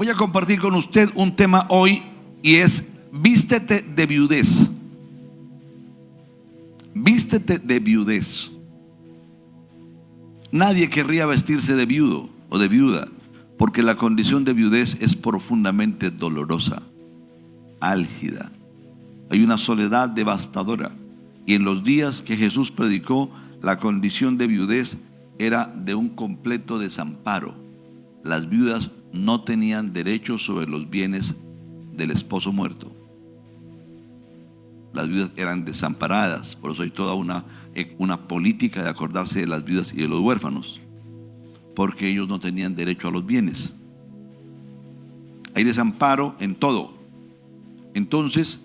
Voy a compartir con usted un tema hoy y es: vístete de viudez. Vístete de viudez. Nadie querría vestirse de viudo o de viuda, porque la condición de viudez es profundamente dolorosa, álgida. Hay una soledad devastadora. Y en los días que Jesús predicó, la condición de viudez era de un completo desamparo. Las viudas no tenían derecho sobre los bienes del esposo muerto. Las viudas eran desamparadas. Por eso hay toda una política de acordarse de las viudas y de los huérfanos, porque ellos no tenían derecho a los bienes. Hay desamparo en todo. Entonces,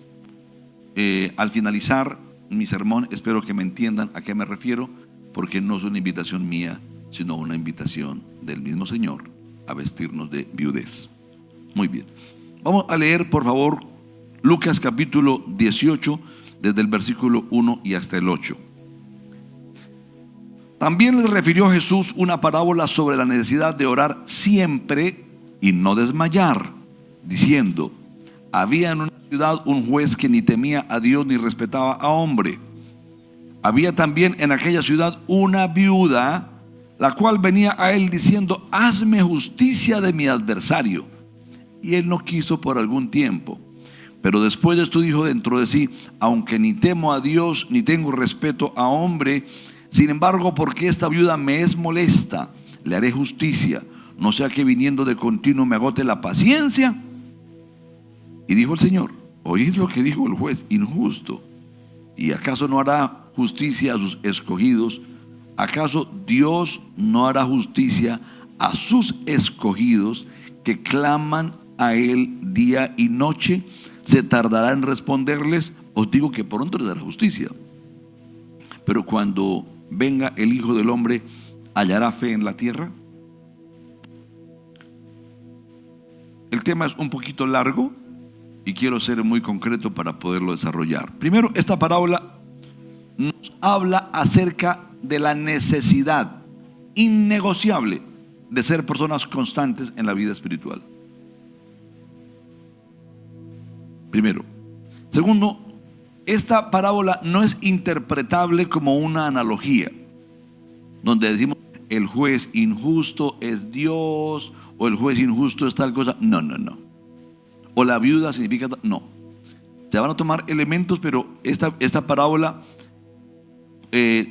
al finalizar mi sermón, espero que me entiendan a qué me refiero, porque no es una invitación mía, sino una invitación del mismo Señor a vestirnos de viudez. Muy bien, vamos a leer por favor Lucas capítulo 18, desde el versículo 1 y hasta el 8. También les refirió Jesús una parábola sobre la necesidad de orar siempre y no desmayar, diciendo: había en una ciudad un juez que ni temía a Dios ni respetaba a hombre. Había también en aquella ciudad una viuda, la cual venía a él diciendo: hazme justicia de mi adversario. Y él no quiso por algún tiempo. Pero después de esto dijo dentro de sí: aunque ni temo a Dios ni tengo respeto a hombre, sin embargo, porque esta viuda me es molesta, le haré justicia, no sea que viniendo de continuo me agote la paciencia. Y dijo el Señor: oíd lo que dijo el juez injusto. ¿Y acaso no hará justicia a sus escogidos? ¿Acaso Dios no hará justicia a sus escogidos que claman a él día y noche? ¿Se tardará en responderles? Os digo que pronto les dará justicia. Pero cuando venga el Hijo del Hombre, ¿hallará fe en la tierra? El tema es un poquito largo y quiero ser muy concreto para poderlo desarrollar. Primero, esta parábola nos habla acerca de la necesidad innegociable de ser personas constantes en la vida espiritual. Primero. Segundo, esta parábola no es interpretable como una analogía, donde decimos el juez injusto es Dios, o el juez injusto es tal cosa. No. O la viuda significa, no. Se van a tomar elementos, pero esta parábola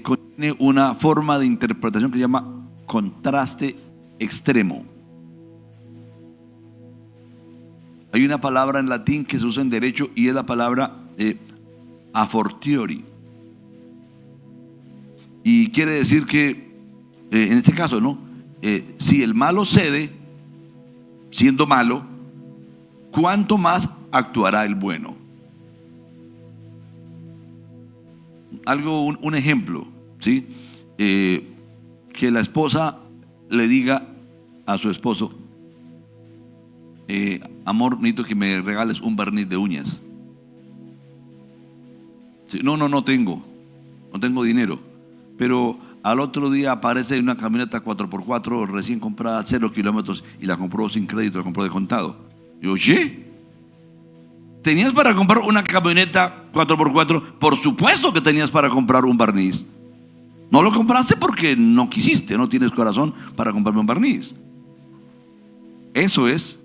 contiene una forma de interpretación que se llama contraste extremo. Hay una palabra en latín que se usa en derecho y es la palabra a fortiori. Y quiere decir que, en este caso, ¿no? Si el malo cede, siendo malo, ¿cuánto más actuará el bueno? Un ejemplo, ¿sí? Que la esposa le diga a su esposo: amor, necesito que me regales un barniz de uñas. Sí, no tengo dinero. Pero al otro día aparece una camioneta 4x4 recién comprada, 0 kilómetros, y la compró sin crédito, la compró de contado. Y yo: oye, ¿tenías para comprar una camioneta 4x4? Por supuesto que tenías para comprar un barniz. No lo compraste porque no quisiste, no tienes corazón para comprarme un barniz. Eso es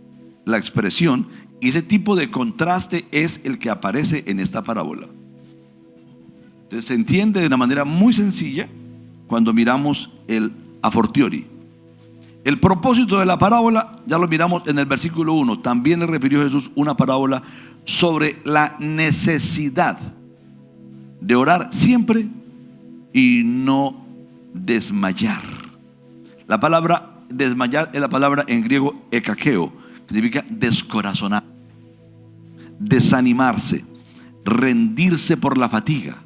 la expresión, y ese tipo de contraste es el que aparece en esta parábola. Entonces se entiende de una manera muy sencilla cuando miramos el a fortiori. El propósito de la parábola ya lo miramos en el versículo 1. También le refirió Jesús una parábola sobre la necesidad de orar siempre y no desmayar. La palabra desmayar es la palabra en griego ekakeo, que significa descorazonar, desanimarse, rendirse por la fatiga.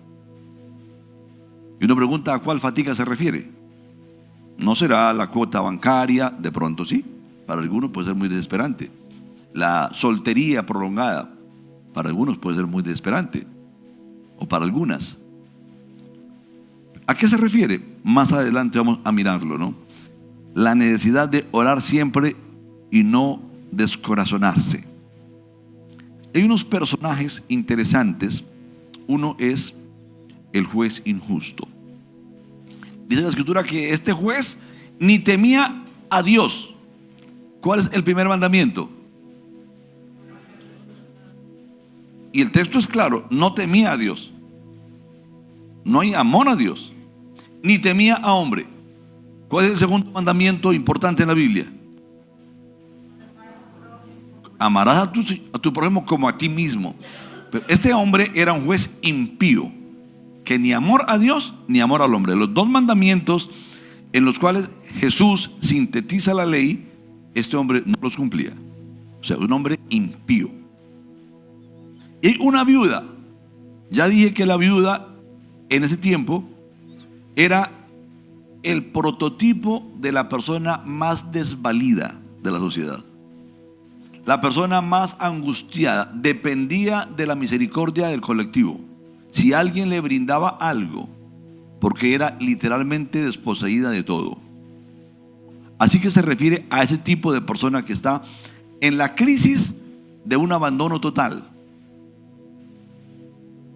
Y uno pregunta: ¿a cuál fatiga se refiere? ¿No será la cuota bancaria? De pronto sí, para algunos puede ser muy desesperante. La soltería prolongada, para algunos puede ser muy desesperante, o para algunas. ¿A qué se refiere? Más adelante vamos a mirarlo, ¿no? La necesidad de orar siempre y no descorazonarse. Hay unos personajes interesantes. Uno es el juez injusto. Dice la escritura que este juez ni temía a Dios. ¿Cuál es el primer mandamiento? Y el texto es claro, no temía a Dios. No hay amor a Dios, ni temía a hombre. ¿Cuál es el segundo mandamiento importante en la Biblia? Amarás a tu prójimo como a ti mismo. Pero este hombre era un juez impío, que ni amor a Dios ni amor al hombre. Los dos mandamientos en los cuales Jesús sintetiza la ley, este hombre no los cumplía. O sea, un hombre impío. Y una viuda. Ya dije que la viuda en ese tiempo era el prototipo de la persona más desvalida de la sociedad. La persona más angustiada. Dependía de la misericordia del colectivo. Si alguien le brindaba algo, porque era literalmente desposeída de todo. Así que se refiere a ese tipo de persona que está en la crisis de un abandono total.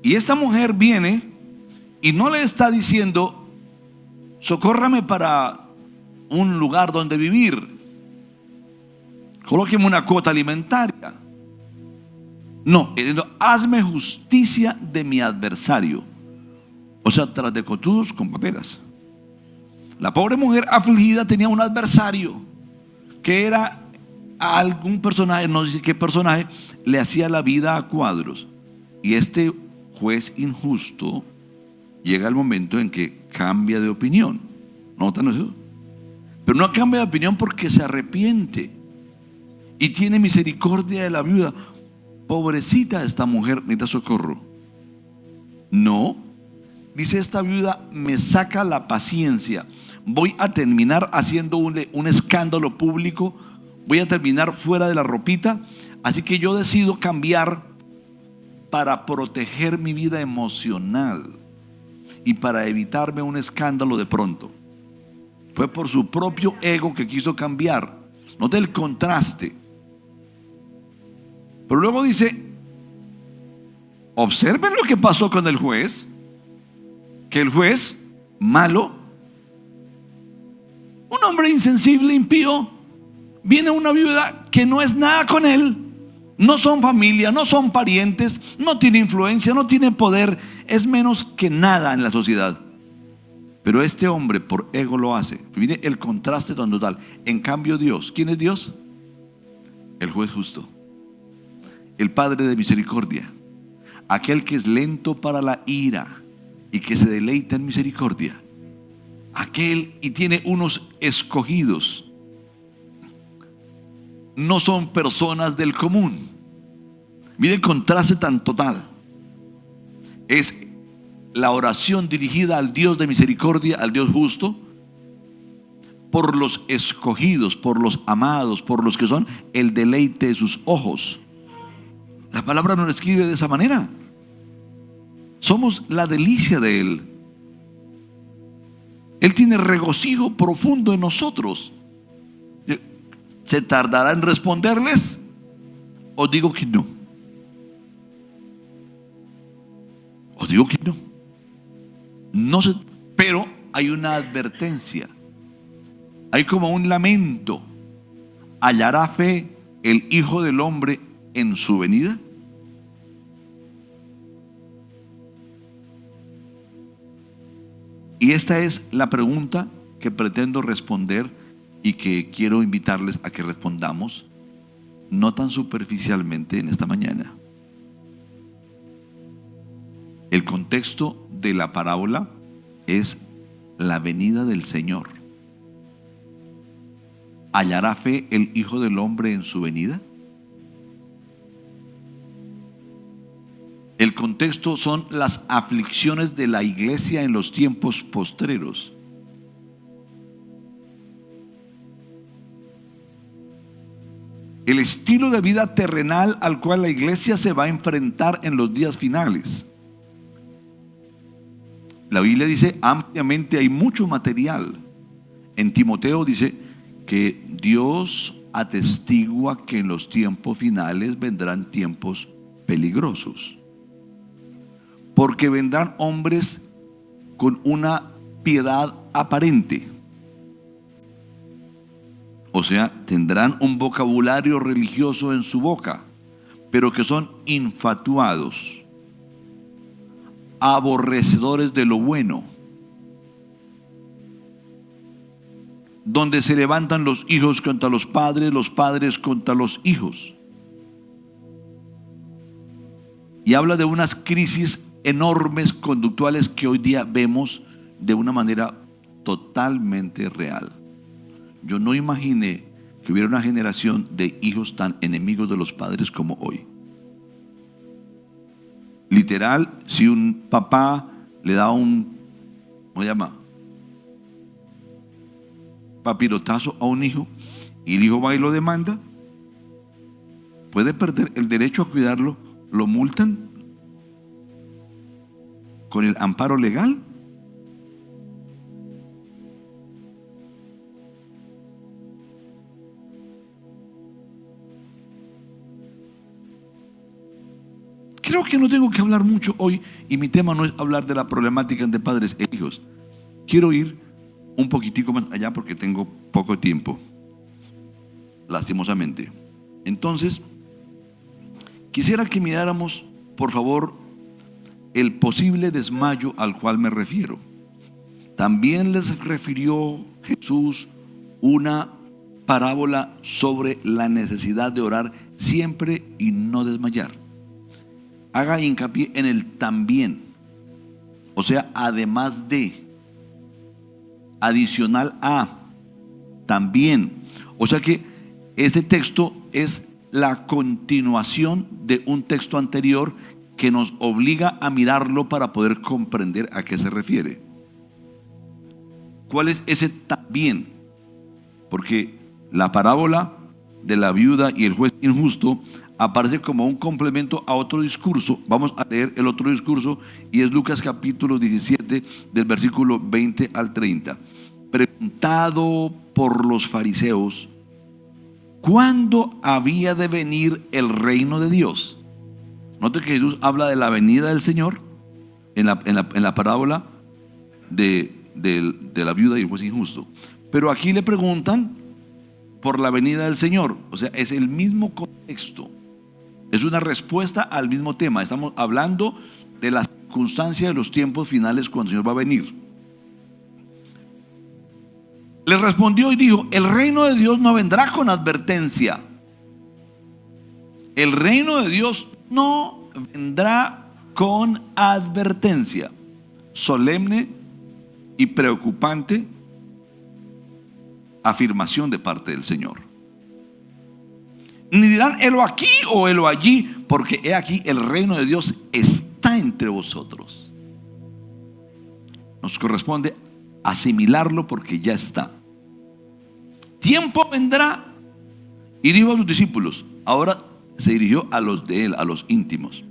Y esta mujer viene y no le está diciendo: socórrame para un lugar donde vivir, colóqueme una cuota alimentaria. No, hazme justicia de mi adversario. O sea, tras de cotudos con paperas. La pobre mujer afligida tenía un adversario que era a algún personaje, no sé qué personaje, le hacía la vida a cuadros. Y este juez injusto llega el momento en que cambia de opinión. ¿Notan eso? Pero no cambia de opinión porque se arrepiente y tiene misericordia de la viuda. Pobrecita esta mujer, necesita socorro. No, dice esta viuda: me saca la paciencia. Voy a terminar haciendo un escándalo público. Voy a terminar fuera de la ropita. Así que yo decido cambiar para proteger mi vida emocional y para evitarme un escándalo de pronto. Fue por su propio ego que quiso cambiar. Note el contraste. Pero luego dice: observen lo que pasó con el juez. Que el juez malo, un hombre insensible, impío, viene una viuda que no es nada con él. No son familia, no son parientes, no tiene influencia, no tiene poder, es menos que nada en la sociedad. Pero este hombre por ego lo hace. Viene el contraste tan total. En cambio Dios, ¿quién es Dios? El juez justo, el Padre de misericordia, aquel que es lento para la ira y que se deleita en misericordia, aquel y tiene unos escogidos. No son personas del común. Mire el contraste tan total. Es la oración dirigida al Dios de misericordia, al Dios justo, por los escogidos, por los amados, por los que son el deleite de sus ojos. La palabra nos escribe de esa manera. Somos la delicia de Él. Él tiene regocijo profundo en nosotros. ¿Se tardará en responderles? ¿O digo que no? ¿O digo que no? No sé, pero hay una advertencia. Hay como un lamento. ¿Hallará fe el Hijo del Hombre en su venida? Y esta es la pregunta que pretendo responder y que quiero invitarles a que respondamos, no tan superficialmente en esta mañana. El contexto de la parábola es la venida del Señor. ¿Hallará fe el Hijo del Hombre en su venida? El contexto son las aflicciones de la iglesia en los tiempos postreros. El estilo de vida terrenal al cual la iglesia se va a enfrentar en los días finales. La Biblia dice ampliamente, hay mucho material. En Timoteo dice que Dios atestigua que en los tiempos finales vendrán tiempos peligrosos. Porque vendrán hombres con una piedad aparente. O sea, tendrán un vocabulario religioso en su boca, pero que son infatuados, aborrecedores de lo bueno, donde se levantan los hijos contra los padres contra los hijos. Y habla de unas crisis enormes conductuales que hoy día vemos de una manera totalmente real. Yo no imaginé que hubiera una generación de hijos tan enemigos de los padres como hoy. Literal, si un papá le da un, ¿cómo se llama?, papirotazo a un hijo y el hijo va y lo demanda, puede perder el derecho a cuidarlo, lo multan con el amparo legal. Creo que no tengo que hablar mucho hoy y mi tema no es hablar de la problemática entre padres e hijos. Quiero ir un poquitico más allá porque tengo poco tiempo, lastimosamente. Entonces, quisiera que miráramos, por favor, el posible desmayo al cual me refiero. También les refirió Jesús una parábola sobre la necesidad de orar siempre y no desmayar. Haga hincapié en el también, o sea, además de, adicional a, también. O sea que ese texto es la continuación de un texto anterior que nos obliga a mirarlo para poder comprender a qué se refiere. ¿Cuál es ese también? Porque la parábola de la viuda y el juez injusto aparece como un complemento a otro discurso. Vamos a leer el otro discurso y es Lucas capítulo 17 del versículo 20 al 30. Preguntado por los fariseos, ¿cuándo había de venir el reino de Dios? Note que Jesús habla de la venida del Señor en la parábola de la viuda y el juez injusto. Pero aquí le preguntan por la venida del Señor. O sea, es el mismo contexto. Es una respuesta al mismo tema. Estamos hablando de la circunstancia de los tiempos finales cuando el Señor va a venir. Le respondió y dijo: el reino de Dios no vendrá con advertencia. El reino de Dios no vendrá con advertencia. Solemne y preocupante afirmación de parte del Señor. Ni dirán helo aquí o helo allí, porque he aquí el reino de Dios está entre vosotros. Nos corresponde asimilarlo porque ya está. Tiempo vendrá, y dijo a sus discípulos, ahora se dirigió a los de él, a los íntimos: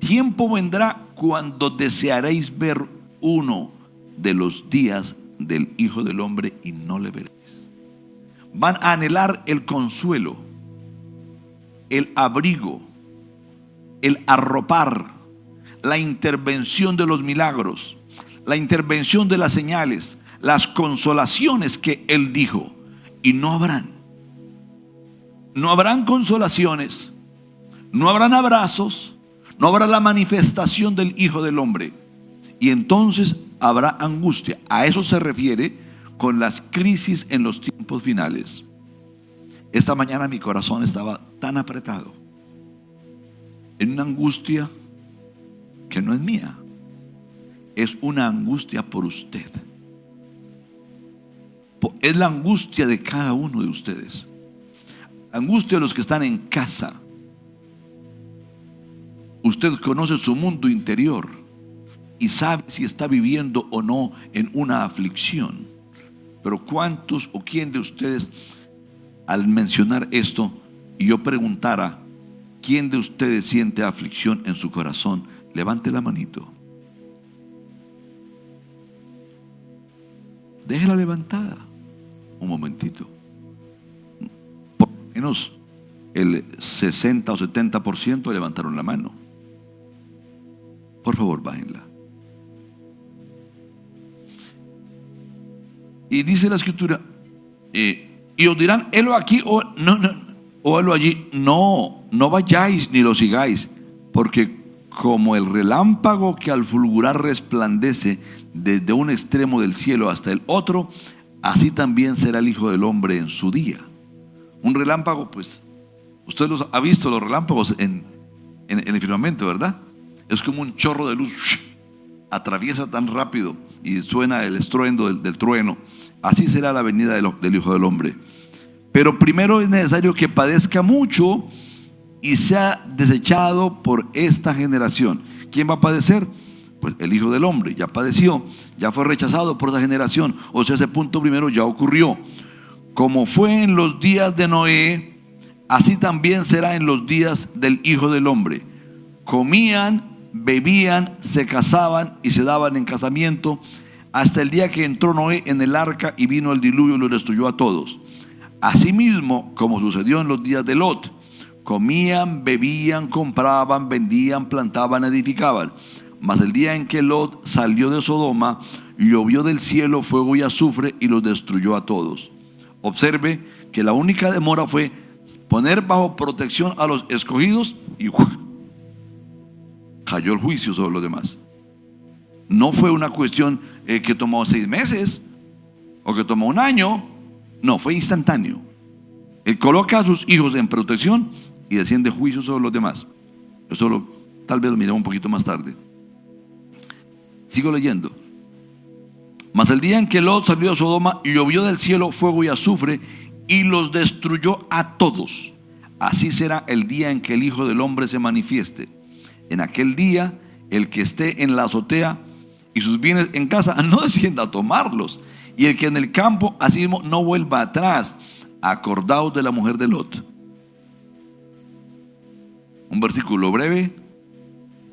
tiempo vendrá cuando desearéis ver uno de los días del Hijo del Hombre y no le veréis. Van a anhelar el consuelo, el abrigo, el arropar, la intervención de los milagros, la intervención de las señales, las consolaciones que Él dijo, y no habrán. No habrán consolaciones, no habrán abrazos, no habrá la manifestación del Hijo del Hombre. Y entonces habrá angustia. A eso se refiere con las crisis en los tiempos finales. Esta mañana mi corazón estaba tan apretado, en una angustia que no es mía, es una angustia por usted. Es la angustia de cada uno de ustedes, la angustia de los que están en casa. Usted conoce su mundo interior y sabe si está viviendo o no en una aflicción. Pero ¿cuántos o quién de ustedes, al mencionar esto y yo preguntara, ¿quién de ustedes siente aflicción en su corazón? Levante la manito. Déjela levantada un momentito. menos el 60 o 70% levantaron la mano. Por favor, bájenla. Y dice la escritura, y os dirán, helo aquí o no, o helo allí. No, no vayáis ni lo sigáis, porque como el relámpago que al fulgurar resplandece desde un extremo del cielo hasta el otro, así también será el Hijo del Hombre en su día. Un relámpago, pues, usted los ha visto los relámpagos en el firmamento, ¿verdad? Es como un chorro de luz, atraviesa tan rápido y suena el estruendo del trueno. Así será la venida del Hijo del Hombre. Pero primero es necesario que padezca mucho y sea desechado por esta generación. ¿Quién va a padecer? Pues el Hijo del Hombre. Ya padeció, ya fue rechazado por esa generación. O sea, ese punto primero ya ocurrió. Como fue en los días de Noé, así también será en los días del Hijo del Hombre. Comían, bebían, se casaban y se daban en casamiento, hasta el día que entró Noé en el arca y vino el diluvio y lo destruyó a todos. Asimismo, como sucedió en los días de Lot, comían, bebían, compraban, vendían, plantaban, edificaban. Mas el día en que Lot salió de Sodoma, llovió del cielo fuego y azufre y los destruyó a todos. Observe que la única demora fue poner bajo protección a los escogidos y cayó el juicio sobre los demás. No fue una cuestión que tomó 6 meses o que tomó 1 año. No, fue instantáneo. Él coloca a sus hijos en protección y desciende juicio sobre los demás. Eso tal vez lo miremos un poquito más tarde. Sigo leyendo. Mas el día en que Lot salió de Sodoma, llovió del cielo fuego y azufre y los destruyó a todos. Así será el día en que el Hijo del Hombre se manifieste. En aquel día, el que esté en la azotea y sus bienes en casa, no descienda a tomarlos. Y el que en el campo, así mismo, no vuelva atrás. Acordaos de la mujer de Lot. Un versículo breve,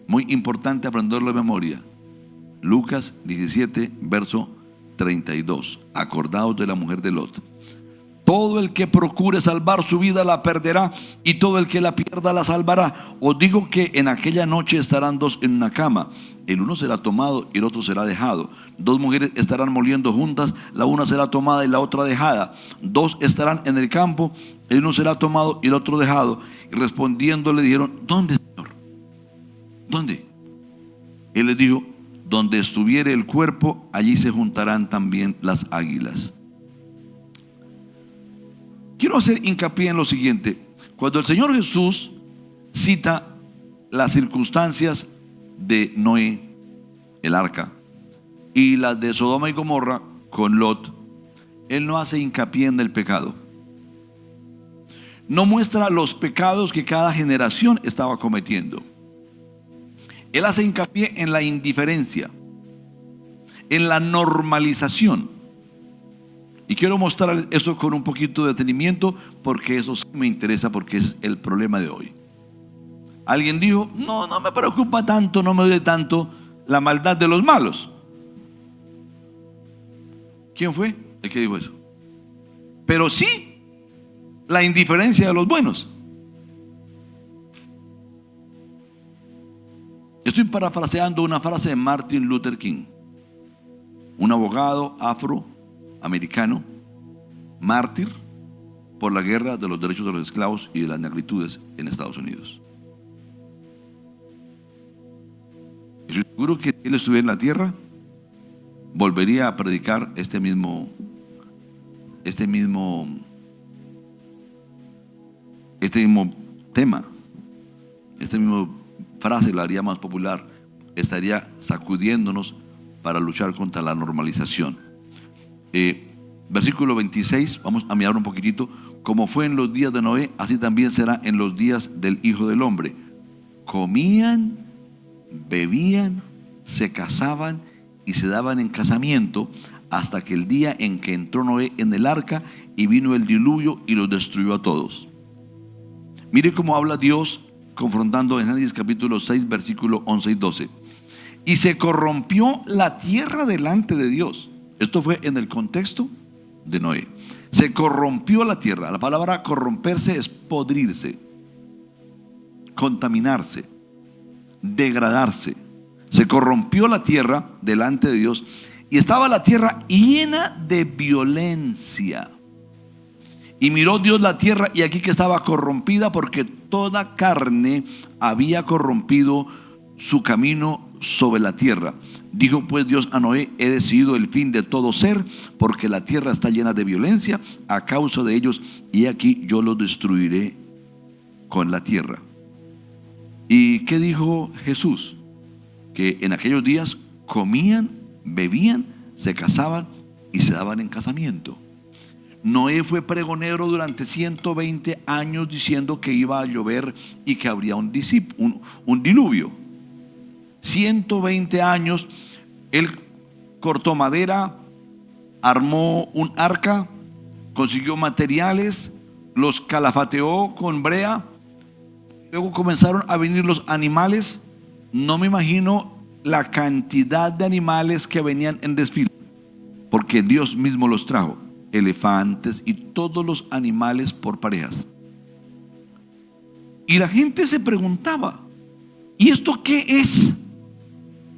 muy importante aprenderlo de memoria. Lucas 17, verso 32. Acordaos de la mujer de Lot. Todo el que procure salvar su vida la perderá, y todo el que la pierda la salvará. Os digo que en aquella noche estarán 2 en una cama, el uno será tomado y el otro será dejado. 2 mujeres estarán moliendo juntas, la una será tomada y la otra dejada. 2 estarán en el campo, el uno será tomado y el otro dejado. Y respondiendo le dijeron, ¿dónde, Señor? ¿Dónde? Él les dijo, donde estuviere el cuerpo, allí se juntarán también las águilas. Quiero hacer hincapié en lo siguiente. Cuando el Señor Jesús cita las circunstancias de Noé, el arca, y las de Sodoma y Gomorra con Lot, Él no hace hincapié en el pecado. No muestra los pecados que cada generación estaba cometiendo. Él hace hincapié en la indiferencia, en la normalización. Y quiero mostrar eso con un poquito de detenimiento, porque eso sí me interesa, porque es el problema de hoy. Alguien dijo, no me preocupa tanto, no me duele tanto la maldad de los malos. ¿Quién fue el que dijo eso? Pero sí la indiferencia de los buenos. Estoy parafraseando una frase de Martin Luther King, un abogado afroamericano, mártir por la guerra de los derechos de los esclavos y de las negritudes en Estados Unidos. Estoy seguro que si él estuviera en la tierra, volvería a predicar este mismo tema, esta misma frase la haría más popular, estaría sacudiéndonos para luchar contra la normalización. Versículo 26, vamos a mirar un poquitito. Como fue en los días de Noé, así también será en los días del Hijo del Hombre. Comían, bebían, se casaban y se daban en casamiento, hasta que el día en que entró Noé en el arca y vino el diluvio y los destruyó a todos. Mire cómo habla Dios confrontando en Génesis capítulo 6, versículo 11 y 12. Y se corrompió la tierra delante de Dios. Esto fue en el contexto de Noé. Se corrompió la tierra. La palabra corromperse es podrirse, contaminarse, degradarse. Se corrompió la tierra delante de Dios y estaba la tierra llena de violencia. Y miró Dios la tierra y aquí que estaba corrompida, porque toda carne había corrompido su camino sobre la tierra. Dijo pues Dios a Noé: he decidido el fin de todo ser, porque la tierra está llena de violencia a causa de ellos, y aquí yo los destruiré con la tierra. ¿Y qué dijo Jesús? Que en aquellos días comían, bebían, se casaban y se daban en casamiento. Noé fue pregonero durante 120 años diciendo que iba a llover y que habría un diluvio. 120 años. Él cortó madera, armó un arca, consiguió materiales, los calafateó con brea. Luego comenzaron a venir los animales. No me imagino la cantidad de animales que venían en desfile, porque Dios mismo los trajo: elefantes y todos los animales por parejas. Y la gente se preguntaba: ¿y esto qué es?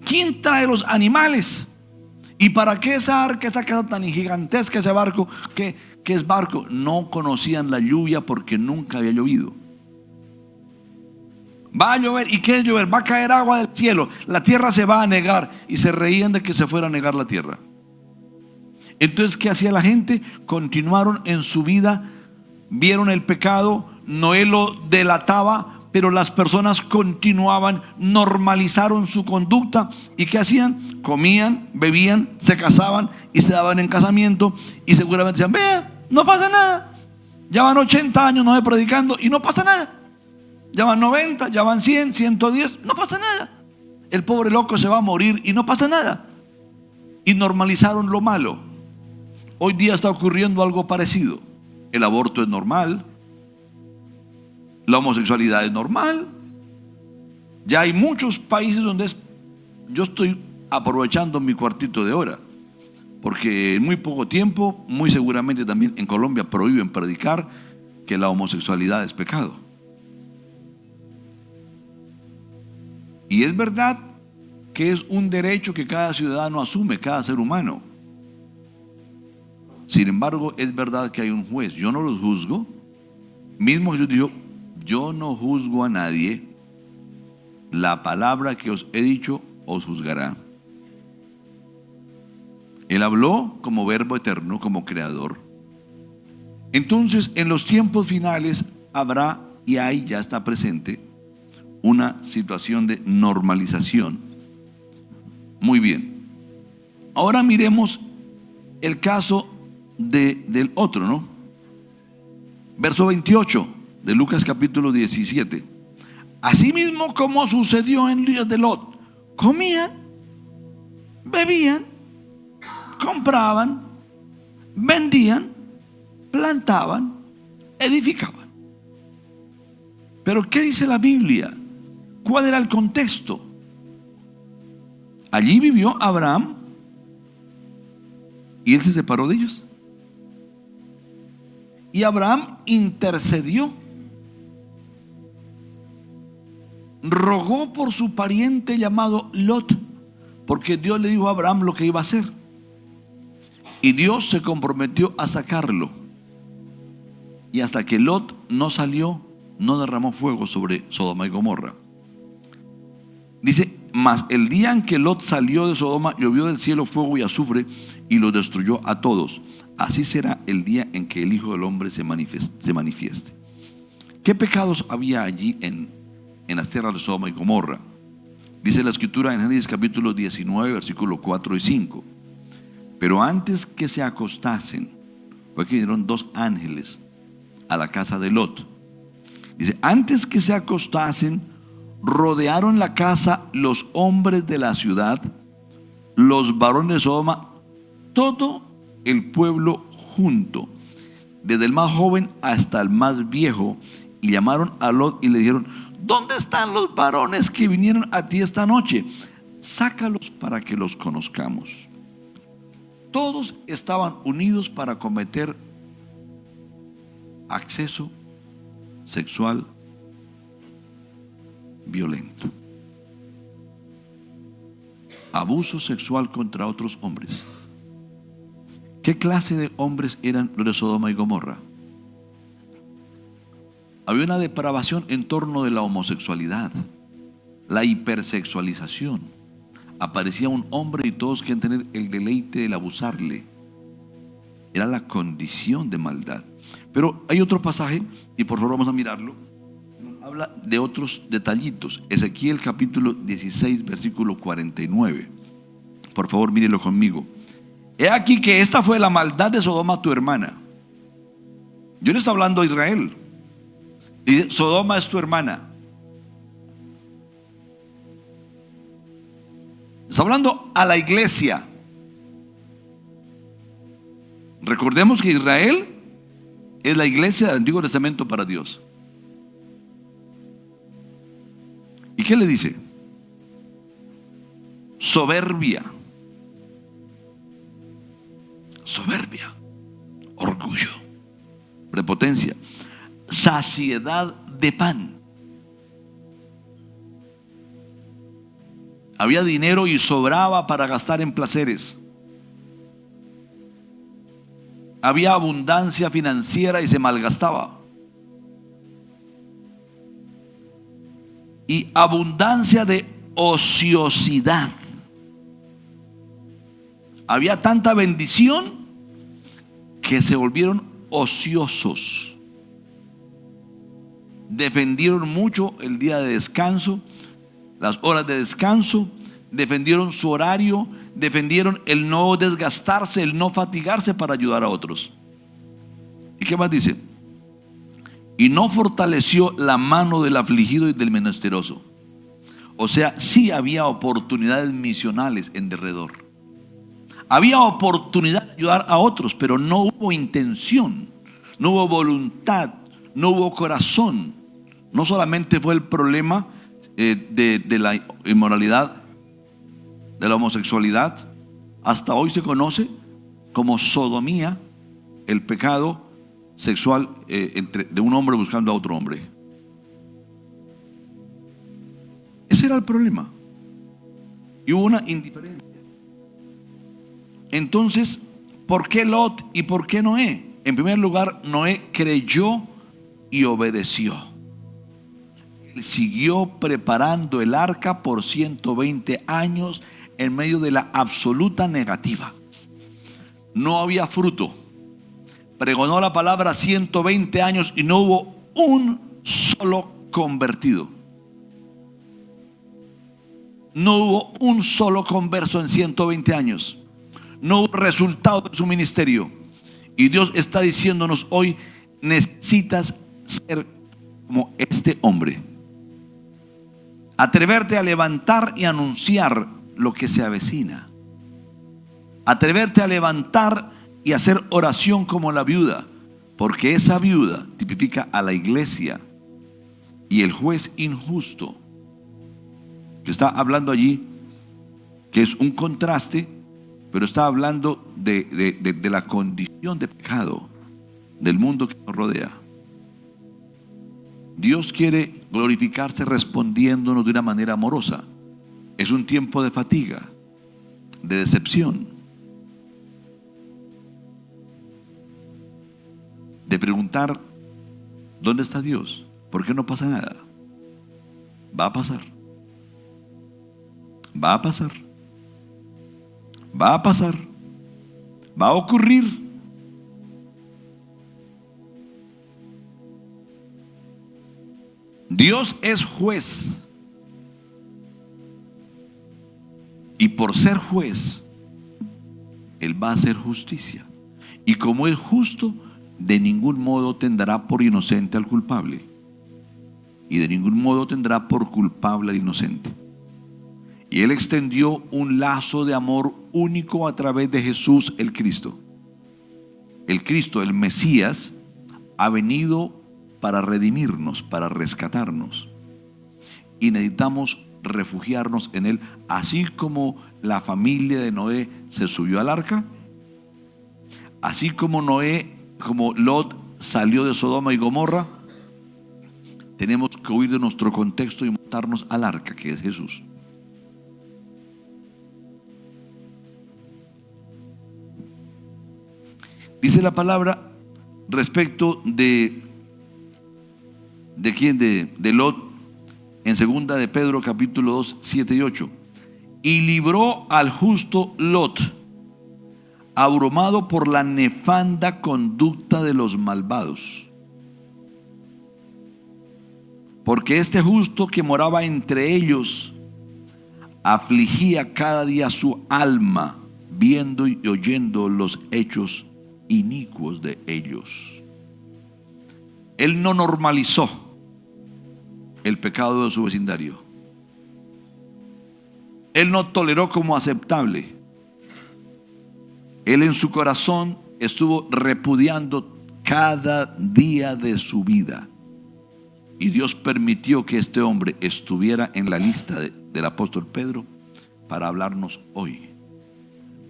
¿Quién trae los animales? ¿Y para qué esa arca, esa casa tan gigantesca, ese barco? ¿Qué es barco? No conocían la lluvia porque nunca había llovido. Va a llover. ¿Y qué es llover? Va a caer agua del cielo. La tierra se va a anegar. Y se reían de que se fuera a anegar la tierra. Entonces, ¿qué hacía la gente? Continuaron en su vida, vieron el pecado, Noé lo delataba, pero las personas continuaban, normalizaron su conducta. ¿Y qué hacían? Comían, bebían, se casaban y se daban en casamiento. Y seguramente decían: vea, no pasa nada. Ya van 80 años Noé predicando y no pasa nada. Ya van 90, ya van 100, 110, no pasa nada. El pobre loco se va a morir y no pasa nada. Y normalizaron lo malo. Hoy día está ocurriendo algo parecido. El aborto es normal. La homosexualidad es normal. Ya hay muchos países donde yo estoy aprovechando mi cuartito de hora, porque en muy poco tiempo, muy seguramente también en Colombia, prohíben predicar que la homosexualidad es pecado. Y es verdad que es un derecho que cada ciudadano asume, cada ser humano. Sin embargo, es verdad que hay un juez. Yo no los juzgo. Mismo Jesús dijo: yo no juzgo a nadie. La palabra que os he dicho os juzgará. Él habló como verbo eterno, como creador. Entonces, en los tiempos finales habrá, y ahí ya está presente, una situación de normalización. Muy bien. Ahora miremos el caso del otro, ¿no? Verso 28 de Lucas capítulo 17. Asimismo como sucedió en días de Lot: comían, bebían, compraban, vendían, plantaban, edificaban. Pero ¿qué dice la Biblia? ¿Cuál era el contexto? Allí vivió Abraham y él se separó de ellos. Y Abraham intercedió, rogó por su pariente llamado Lot, porque Dios le dijo a Abraham lo que iba a hacer. Y Dios se comprometió a sacarlo. Y hasta que Lot no salió, no derramó fuego sobre Sodoma y Gomorra. Dice: mas el día en que Lot salió de Sodoma, llovió del cielo fuego y azufre y los destruyó a todos. Así será el día en que el Hijo del Hombre se manifieste. ¿Qué pecados había allí en las tierras de Sodoma y Gomorra? Dice la Escritura en Génesis capítulo 19, versículos 4 y 5. Pero antes que se acostasen, fue que vinieron 2 ángeles a la casa de Lot. Dice: antes que se acostasen, rodearon la casa los hombres de la ciudad, los varones de Sodoma, todo el pueblo junto, desde el más joven hasta el más viejo, y llamaron a Lot y le dijeron: ¿dónde están los varones que vinieron a ti esta noche? Sácalos para que los conozcamos. todos estaban unidos para cometer acceso sexual violento, abuso sexual contra otros hombres. ¿Qué clase de hombres eran los de Sodoma y Gomorra? Había una depravación en torno de la homosexualidad, la hipersexualización. Aparecía un hombre y todos querían tener el deleite del abusarle. Era la condición de maldad. Pero hay otro pasaje, y por favor vamos a mirarlo. Habla de otros detallitos. Ezequiel capítulo 16, versículo 49. Por favor, mírelo conmigo. He aquí que esta fue la maldad de Sodoma, tu hermana. Yo le estoy hablando a Israel. Y Sodoma es tu hermana. Está hablando a la iglesia. Recordemos que Israel es la iglesia del Antiguo Testamento para Dios. ¿Y qué le dice? Soberbia. Soberbia, orgullo, prepotencia, saciedad de pan. Había dinero y sobraba para gastar en placeres. Había abundancia financiera y se malgastaba. Y abundancia de ociosidad. Había tanta bendición que se volvieron ociosos. Defendieron mucho el día de descanso, las horas de descanso, defendieron su horario, defendieron el no desgastarse, el no fatigarse para ayudar a otros. ¿Y qué más dice? Y no fortaleció la mano del afligido y del menesteroso. O sea, sí había oportunidades misionales en derredor. Había oportunidad de ayudar a otros, pero no hubo intención, no hubo voluntad, no hubo corazón. No solamente fue el problema de la inmoralidad, de la homosexualidad, hasta hoy se conoce como sodomía, el pecado sexual de un hombre buscando a otro hombre. Ese era el problema. Y hubo una indiferencia. Entonces, ¿por qué Lot y por qué Noé? En primer lugar, Noé creyó y obedeció. Él siguió preparando el arca por 120 años en medio de la absoluta negativa. No había fruto. Pregonó la palabra 120 años y no hubo un solo convertido. No hubo un solo converso en 120 años. No hubo resultado de su ministerio. Y Dios está diciéndonos hoy: necesitas ser como este hombre. Atreverte a levantar y anunciar lo que se avecina. Atreverte a levantar y hacer oración como la viuda, porque esa viuda tipifica a la iglesia. Y el juez injusto que está hablando allí, que es un contraste, pero está hablando de la condición de pecado del mundo que nos rodea. Dios quiere glorificarse respondiéndonos de una manera amorosa. Es un tiempo de fatiga, de decepción, de preguntar: ¿dónde está Dios? ¿Por qué no pasa nada? Va a pasar. Va a pasar. Va a pasar. Va a ocurrir. Dios es juez. Y por ser juez, Él va a hacer justicia. Y como es justo, de ningún modo tendrá por inocente al culpable. Y de ningún modo tendrá por culpable al inocente. Y Él extendió un lazo de amor único a través de Jesús el Cristo. El Cristo, el Mesías, ha venido para redimirnos, para rescatarnos. Y necesitamos refugiarnos en Él. Así como la familia de Noé se subió al arca, Así como como Lot salió de Sodoma y Gomorra, tenemos que huir de nuestro contexto y montarnos al arca, que es Jesús. Dice la palabra respecto de quién, de Lot, en segunda de Pedro capítulo 2, 7 y 8. Y libró al justo Lot, abrumado por la nefanda conducta de los malvados. Porque este justo que moraba entre ellos afligía cada día su alma, viendo y oyendo los hechos inicuos de ellos. Él no normalizó el pecado de su vecindario. Él no toleró como aceptable. Él en su corazón estuvo repudiando cada día de su vida. Y Dios permitió que este hombre estuviera en la lista del apóstol Pedro para hablarnos hoy.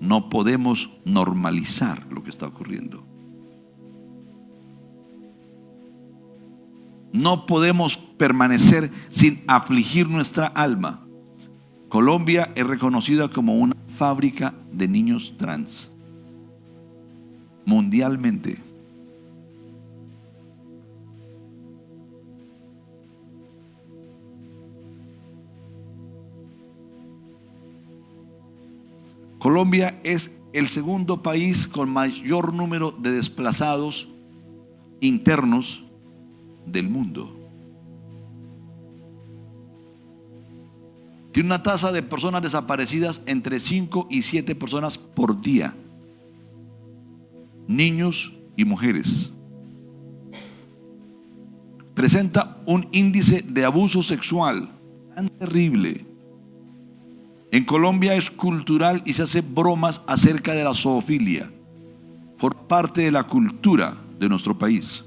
No podemos normalizar lo que está ocurriendo. No podemos permanecer sin afligir nuestra alma. Colombia es reconocida como una fábrica de niños trans mundialmente. Colombia es el segundo país con mayor número de desplazados internos del mundo. Tiene una tasa de personas desaparecidas entre 5 y 7 personas por día, niños y mujeres. Presenta un índice de abuso sexual tan terrible. En Colombia es cultural y se hace bromas acerca de la zoofilia por parte de la cultura de nuestro país.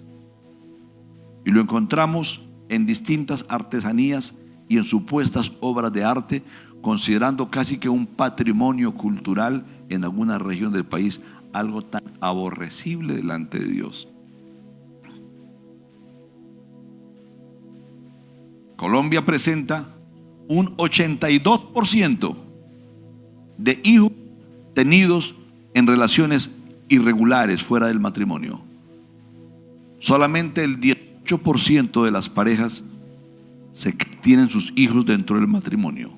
Y lo encontramos en distintas artesanías y en supuestas obras de arte, considerando casi que un patrimonio cultural en alguna región del país, algo tan aborrecible delante de Dios. Colombia presenta un 82% de hijos tenidos en relaciones irregulares fuera del matrimonio. Solamente el 18% de las parejas tienen sus hijos dentro del matrimonio,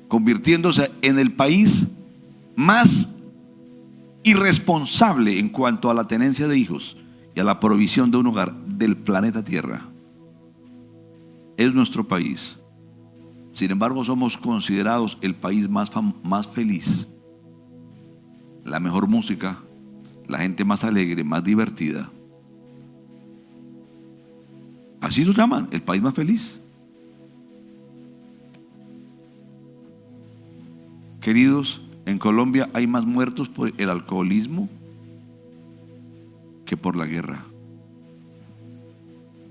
convirtiéndose en el país más irresponsable en cuanto a la tenencia de hijos y a la provisión de un hogar del planeta Tierra. Es nuestro país. Sin embargo, somos considerados el país más feliz, la mejor música, la gente más alegre, más divertida. Así lo llaman, el país más feliz. Queridos, en Colombia hay más muertos por el alcoholismo que por la guerra.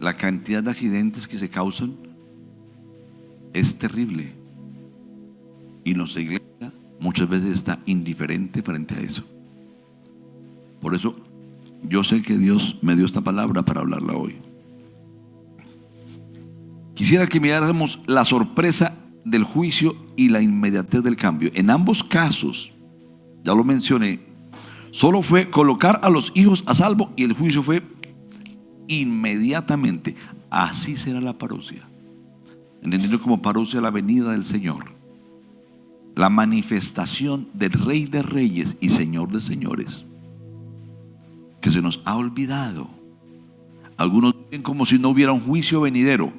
La cantidad de accidentes que se causan es terrible. Y nuestra iglesia muchas veces está indiferente frente a eso. Por eso yo sé que Dios me dio esta palabra para hablarla hoy. Quisiera que miráramos la sorpresa del juicio y la inmediatez del cambio. En ambos casos, ya lo mencioné, solo fue colocar a los hijos a salvo y el juicio fue inmediatamente. Así será la parusia, entendiendo como parusia la venida del Señor, la manifestación del Rey de Reyes y Señor de Señores, que se nos ha olvidado. Algunos viven como si no hubiera un juicio venidero.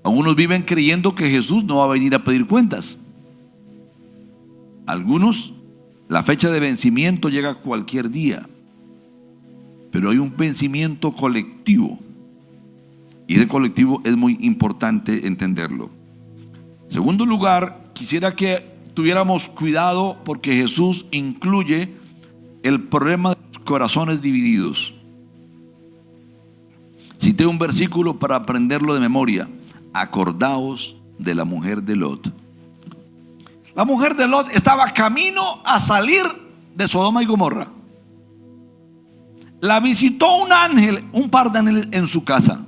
Algunos viven creyendo que Jesús no va a venir a pedir cuentas. Algunos, la fecha de vencimiento llega cualquier día, pero hay un vencimiento colectivo. Y ese colectivo es muy importante entenderlo. En segundo lugar, quisiera que tuviéramos cuidado porque Jesús incluye el problema de los corazones divididos. Cité un versículo para aprenderlo de memoria. Acordaos de la mujer de Lot. La mujer de Lot estaba camino a salir de Sodoma y Gomorra. La visitó un ángel, un par de ángeles en su casa.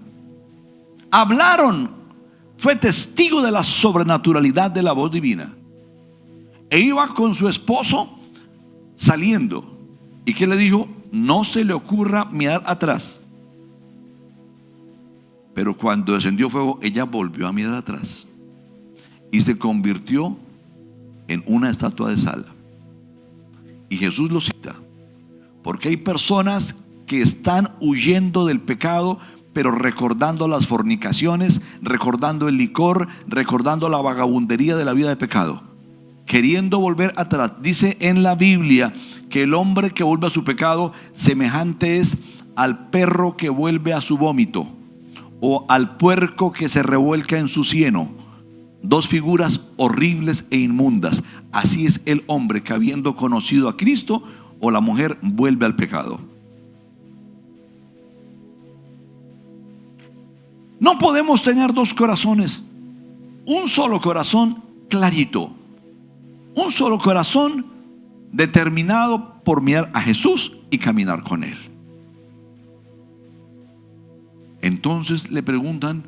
Hablaron, fue testigo de la sobrenaturalidad de la voz divina. E iba con su esposo saliendo. ¿Y qué le dijo? No se le ocurra mirar atrás. Pero cuando descendió fuego, ella volvió a mirar atrás y se convirtió en una estatua de sal. Y Jesús lo cita, porque hay personas que están huyendo del pecado, pero recordando las fornicaciones, recordando el licor, recordando la vagabundería de la vida de pecado, queriendo volver atrás. Dice en la Biblia que el hombre que vuelve a su pecado, semejante es al perro que vuelve a su vómito, o al puerco que se revuelca en su cieno. Dos figuras horribles e inmundas. Así es el hombre que, habiendo conocido a Cristo, o la mujer, vuelve al pecado. No podemos tener dos corazones. Un solo corazón clarito. Un solo corazón determinado por mirar a Jesús y caminar con Él. Entonces le preguntan,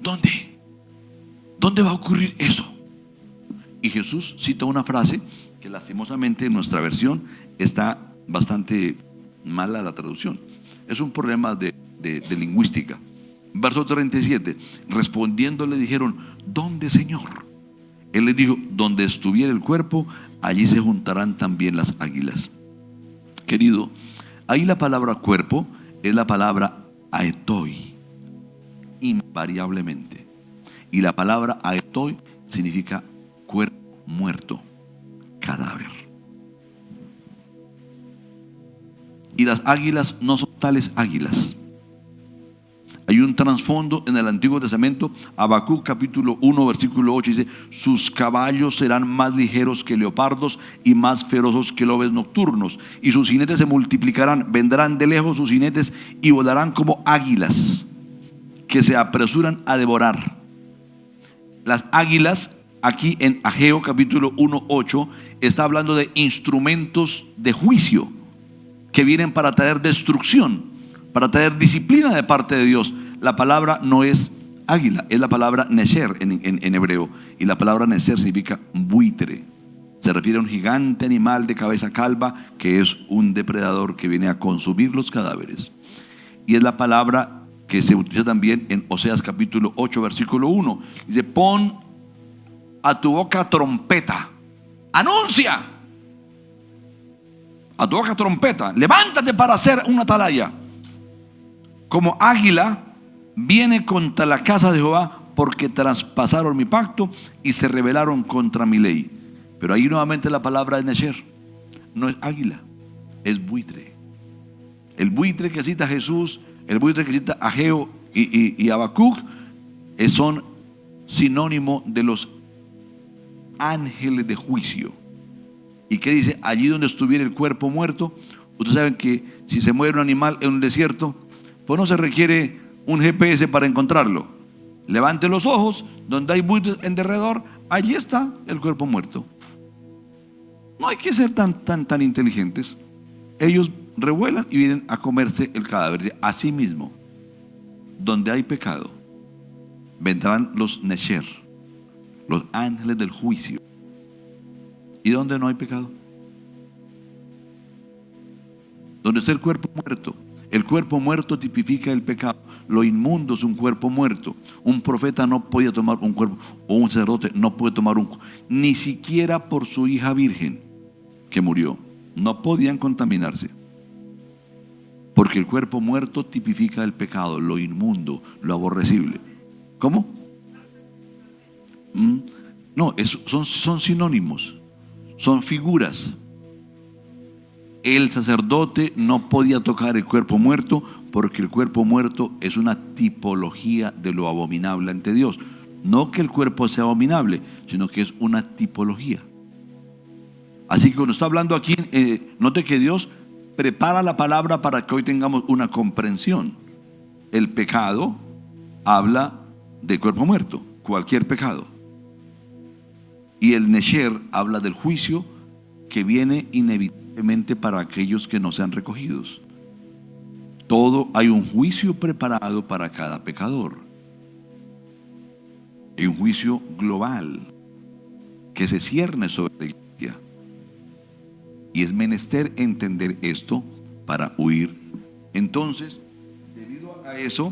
¿dónde va a ocurrir eso? Y Jesús cita una frase que lastimosamente en nuestra versión está bastante mala la traducción. Es un problema de lingüística. Verso 37, respondiendo le dijeron, ¿dónde, Señor? Él les dijo, donde estuviera el cuerpo, allí se juntarán también las águilas. Querido, ahí la palabra cuerpo es la palabra aetoi, invariablemente. Y la palabra aetoi significa cuerpo muerto, cadáver. Y las águilas no son tales águilas. Hay un trasfondo en el Antiguo Testamento. Habacuc capítulo 1 versículo 8 dice, sus caballos serán más ligeros que leopardos y más feroces que lobos nocturnos, y sus jinetes se multiplicarán, vendrán de lejos sus jinetes y volarán como águilas que se apresuran a devorar. Las águilas, aquí en Ageo capítulo 1 8, está hablando de instrumentos de juicio que vienen para traer destrucción, para traer disciplina de parte de Dios. La palabra no es águila, es la palabra nesher en hebreo. Y la palabra nesher significa buitre. Se refiere a un gigante animal de cabeza calva que es un depredador que viene a consumir los cadáveres. Y es la palabra que se utiliza también en Oseas capítulo 8 versículo 1. Dice, pon a tu boca trompeta, anuncia a tu boca trompeta, levántate para hacer una atalaya. Como águila viene contra la casa de Jehová, porque traspasaron mi pacto y se rebelaron contra mi ley. Pero ahí nuevamente la palabra es nesher, no es águila, es buitre. El buitre que cita Jesús, el buitre que cita Ageo y Habacuc son sinónimo de los ángeles de juicio. ¿Y qué dice? Allí donde estuviera el cuerpo muerto. Ustedes saben que si se muere un animal en un desierto, pues no se requiere un GPS para encontrarlo. Levante los ojos, donde hay buitres en derredor, allí está el cuerpo muerto. No hay que ser tan inteligentes. Ellos revuelan y vienen a comerse el cadáver. Así mismo, donde hay pecado, vendrán los nesher, los ángeles del juicio. ¿Y donde no hay pecado? Donde está el cuerpo muerto. El cuerpo muerto tipifica el pecado. Lo inmundo es un cuerpo muerto. Un profeta no podía tomar un cuerpo, o un sacerdote no puede tomar un, ni siquiera por su hija virgen que murió. No podían contaminarse, porque el cuerpo muerto tipifica el pecado, lo inmundo, lo aborrecible. ¿Cómo? No, son sinónimos, son figuras. El sacerdote no podía tocar el cuerpo muerto, porque el cuerpo muerto es una tipología de lo abominable ante Dios. No que el cuerpo sea abominable, sino que es una tipología. Así que cuando está hablando aquí, note que Dios prepara la palabra para que hoy tengamos una comprensión. El pecado habla de cuerpo muerto, cualquier pecado. Y el nesher habla del juicio que viene inevitable solamente para aquellos que no sean recogidos. Todo hay un juicio preparado para cada pecador. Hay un juicio global que se cierne sobre la iglesia. Y es menester entender esto para huir. Entonces, debido a eso,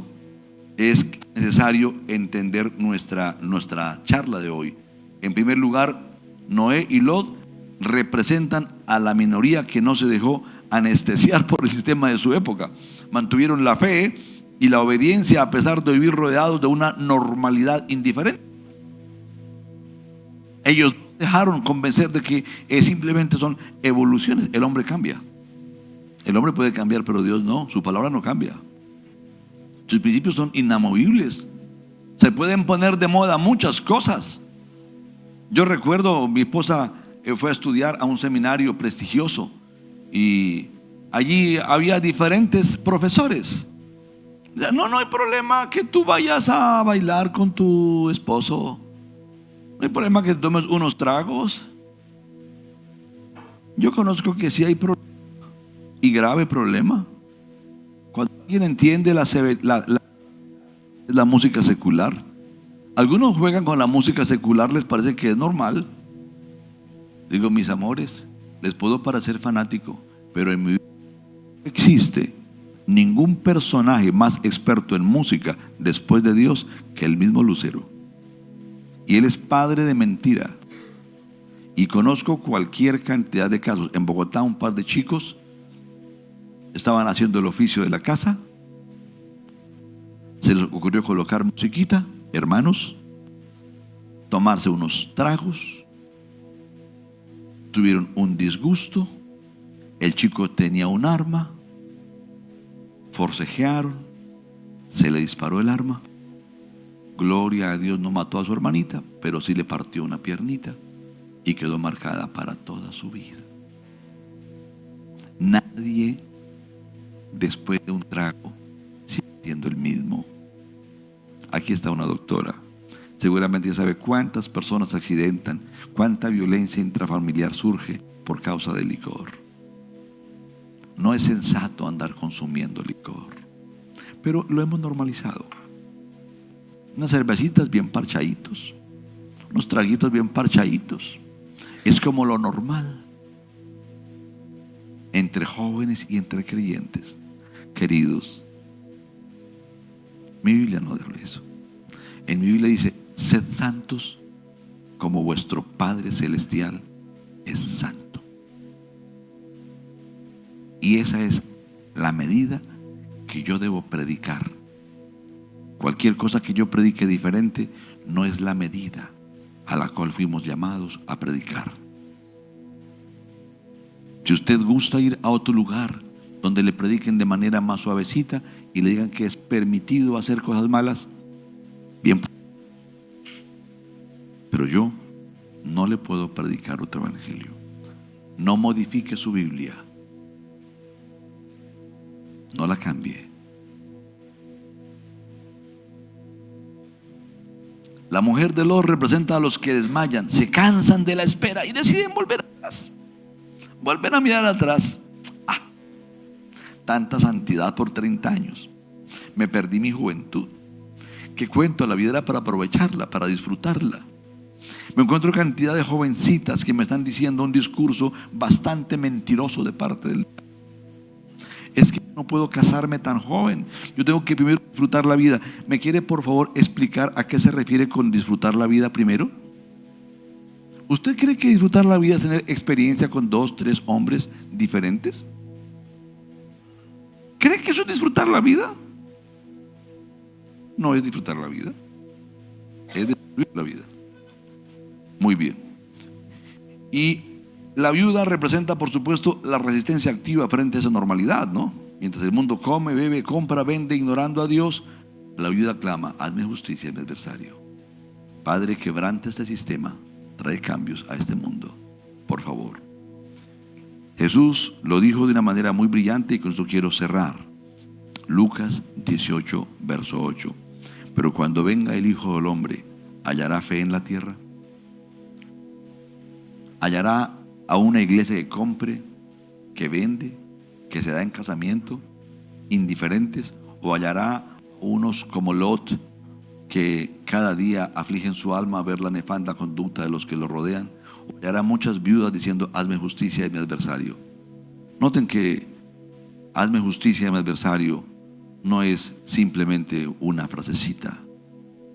es necesario entender nuestra charla de hoy. En primer lugar, Noé y Lot representan a la minoría que no se dejó anestesiar por el sistema de su época. Mantuvieron la fe y la obediencia a pesar de vivir rodeados de una normalidad indiferente. Ellos dejaron convencer de que simplemente son evoluciones. El hombre cambia. El hombre puede cambiar, pero Dios no. Su palabra no cambia. Sus principios son inamovibles. Se pueden poner de moda muchas cosas. Yo recuerdo, mi esposa fue a estudiar a un seminario prestigioso y allí había diferentes profesores. No hay problema que tú vayas a bailar con tu esposo. No hay problema que tomes unos tragos. Yo conozco que sí hay problema, y grave problema. Cuando alguien entiende la música secular, algunos juegan con la música secular, les parece que es normal. Digo, mis amores, les puedo parecer fanático, pero en mi vida no existe ningún personaje más experto en música después de Dios que el mismo Lucero. Y él es padre de mentira. Y conozco cualquier cantidad de casos. En Bogotá, un par de chicos estaban haciendo el oficio de la casa. Se les ocurrió colocar musiquita, hermanos, tomarse unos tragos. Tuvieron un disgusto. El chico tenía un arma. Forcejearon. Se le disparó el arma. Gloria a Dios, no mató a su hermanita, pero sí le partió una piernita y quedó marcada para toda su vida. Nadie después de un trago sigue siendo el mismo. Aquí está una doctora. Seguramente ya sabe cuántas personas se accidentan, cuánta violencia intrafamiliar surge por causa del licor. No es sensato andar consumiendo licor, pero lo hemos normalizado. Unas cervecitas bien parchaditos, unos traguitos bien parchaditos. Es como lo normal entre jóvenes y entre creyentes. Queridos, mi Biblia no habla de eso. En mi Biblia dice: sed santos como vuestro Padre Celestial es santo. Y esa es la medida que yo debo predicar. Cualquier cosa que yo predique diferente no es la medida a la cual fuimos llamados a predicar. Si usted gusta ir a otro lugar donde le prediquen de manera más suavecita y le digan que es permitido hacer cosas malas, bien, pero yo no le puedo predicar otro evangelio. No modifique su Biblia, no la cambie. La mujer de Lot representa a los que desmayan, se cansan de la espera y deciden volver atrás. Volver a mirar atrás. Tanta santidad por 30 años. Me perdí mi juventud. ¿Qué cuento? La vida era para aprovecharla, para disfrutarla. Me encuentro cantidad de jovencitas que me están diciendo un discurso bastante mentiroso de parte del... Es que no puedo casarme tan joven. Yo tengo que primero disfrutar la vida. ¿Me quiere por favor explicar a qué se refiere con disfrutar la vida primero? ¿Usted cree que disfrutar la vida es tener experiencia con 2, 3 hombres diferentes? ¿Cree que eso es disfrutar la vida? No es disfrutar la vida, es destruir la vida. Muy bien. Y la viuda representa, por supuesto, la resistencia activa frente a esa normalidad, ¿no? Mientras el mundo come, bebe, compra, vende, ignorando a Dios, la viuda clama: hazme justicia, mi adversario. Padre, quebranta este sistema, trae cambios a este mundo, por favor. Jesús lo dijo de una manera muy brillante y con esto quiero cerrar. Lucas 18, verso 8. Pero cuando venga el Hijo del Hombre, ¿hallará fe en la tierra? ¿Hallará a una iglesia que compre, que vende, que se da en casamiento, indiferentes, o hallará unos como Lot, que cada día afligen su alma a ver la nefanda conducta de los que lo rodean, o hallará muchas viudas diciendo, hazme justicia de mi adversario. Noten que hazme justicia de mi adversario no es simplemente una frasecita.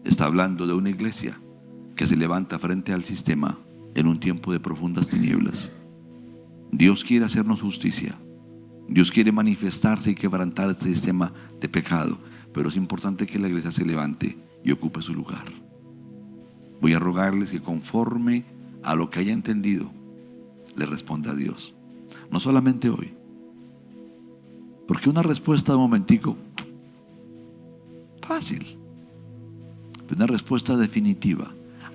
Está hablando de una iglesia que se levanta frente al sistema en un tiempo de profundas tinieblas. Dios quiere hacernos justicia. Dios quiere manifestarse y quebrantar este sistema de pecado, pero es importante que la iglesia se levante y ocupe su lugar. Voy a rogarles que conforme a lo que haya entendido, le responda a Dios. No solamente hoy, porque una respuesta de un momentico, fácil, pero una respuesta definitiva,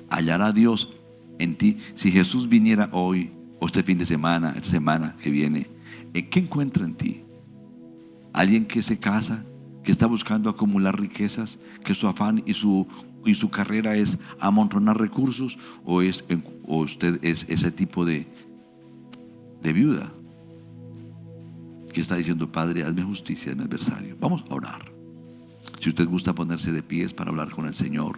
hallará Dios en ti. Si Jesús viniera hoy, o este fin de semana, esta semana que viene, ¿qué encuentra en ti? ¿Alguien que se casa, que está buscando acumular riquezas, que su afán y su carrera es amontonar recursos, o usted es ese tipo de viuda que está diciendo, Padre, hazme justicia de mi adversario? Vamos a orar. Si usted gusta ponerse de pies para hablar con el Señor.